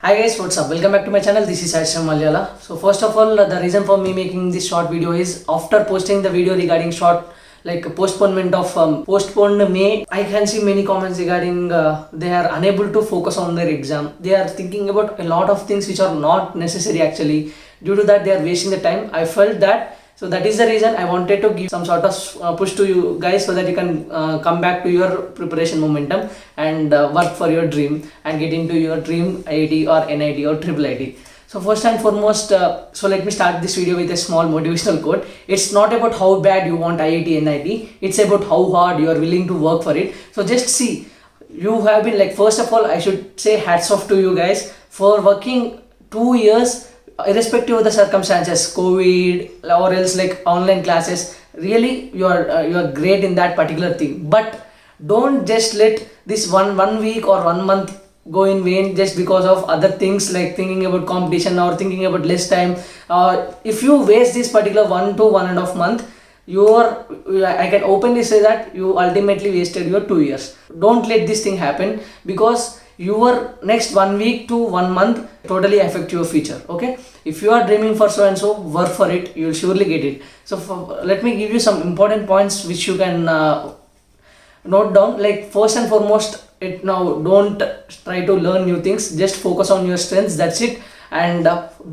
Hi guys, what's up? Welcome back to my channel. This is Aisham Malayala. So first of all, the reason for me making this short video is after posting the video regarding postponement of postponed May, I can see many comments regarding they are unable to focus on their exam. They are thinking about a lot of things which are not necessary actually. Due to that, they are wasting the time. I felt that. So that is the reason I wanted to give some sort of push to you guys so that you can come back to your preparation momentum and work for your dream and get into your dream IIT or NIT or triple IT. So first and foremost, so let me start this video with a small motivational quote. It's not about how bad you want IIT NIT, it's about how hard you are willing to work for it. So just see, you have been like, first of all, I should say hats off to you guys for working 2 years irrespective of the circumstances, COVID or else like online classes. Really, you are great in that particular thing. But don't just let this one week or 1 month go in vain just because of other things like thinking about competition or thinking about less time. If you waste this particular 1 to 1.5 month, I can openly say that you ultimately wasted your 2 years. Don't let this thing happen, because your next 1 week to 1 month totally affect your future. Okay, if you are dreaming for so and so, work for it, you will surely get it. So let me give you some important points which you can note down. Like, first and foremost, don't try to learn new things, just focus on your strengths, that's it. And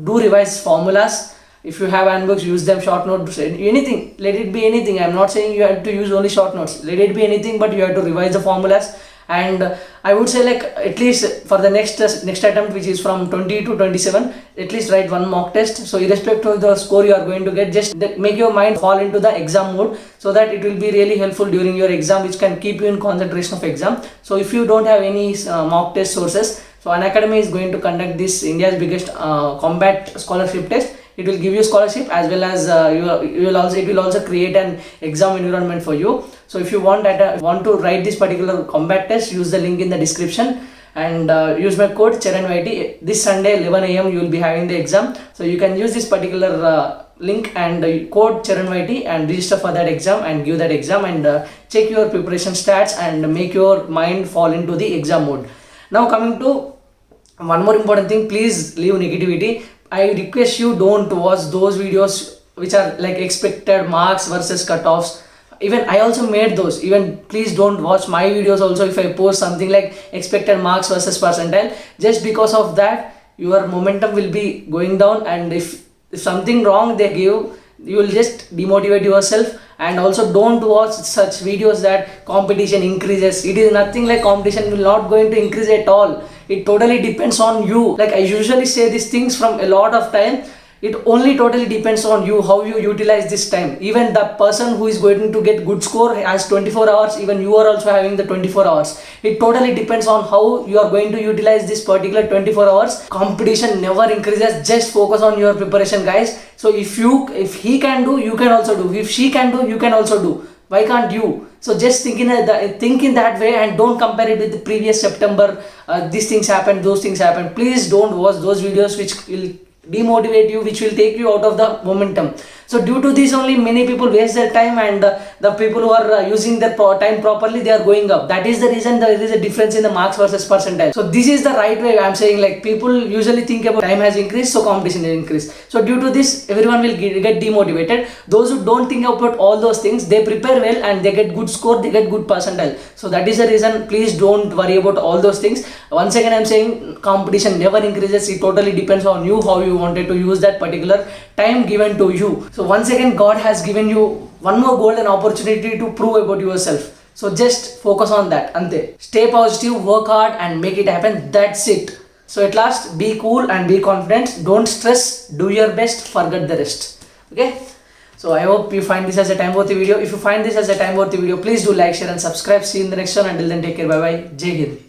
do revise formulas. If you have handbooks, use them. Short notes, anything, let it be anything. I'm not saying you have to use only short notes, let it be anything, but you have to revise the formulas. And I would say, like, at least for the next attempt, which is from 20 to 27, at least write one mock test. So irrespective of the score you are going to get, just make your mind fall into the exam mode, so that it will be really helpful during your exam, which can keep you in concentration of exam. So if you don't have any mock test sources, so Unacademy is going to conduct this India's biggest combat scholarship test. It will give you scholarship, as well as it will also create an exam environment for you. So if you want to write this particular combat test, use the link in the description and use my code CharanYT. This Sunday 11 AM you will be having the exam, so you can use this particular link and code CharanYT and register for that exam and give that exam, and check your preparation stats and make your mind fall into the exam mode. Now coming to one more important thing, please leave negativity. I request you, don't watch those videos which are like expected marks versus cutoffs. Even I also made those. Even please don't watch my videos also if I post something like expected marks versus percentile. Just because of that, your momentum will be going down, and if something wrong they give, you will just demotivate yourself. And also, don't watch such videos that competition increases. It is nothing like competition will not going to increase at all. It totally depends on you. Like, I usually say these things from a lot of time. It only totally depends on you, how you utilize this time. Even the person who is going to get good score has 24 hours. Even you are also having the 24 hours. It totally depends on how you are going to utilize this particular 24 hours. Competition never increases. Just focus on your preparation, guys. So if he can do, you can also do. If she can do, you can also do. Why can't you? So just think in that way, and don't compare it with the previous September. These things happen, those things happen. Please don't watch those videos which will demotivate you, which will take you out of the momentum. So due to this only, many people waste their time, and the people who are using their time properly, they are going up. That is the reason there is a difference in the marks versus percentile. So this is the right way. I am saying, like, people usually think about time has increased, so competition has increased. So due to this, everyone will get demotivated. Those who don't think about all those things, they prepare well and they get good score, they get good percentile. So that is the reason. Please don't worry about all those things. Once again, I am saying competition never increases. It totally depends on you, how you wanted to use that particular time given to you. So once again, God has given you one more golden opportunity to prove about yourself. So just focus on that. Ante. Stay positive, work hard, and make it happen. That's it. So at last, be cool and be confident. Don't stress. Do your best. Forget the rest. Okay. So I hope you find this as a time-worthy video. If you find this as a time-worthy video, please do like, share, and subscribe. See you in the next one. Until then, take care. Bye bye. Jai Hind.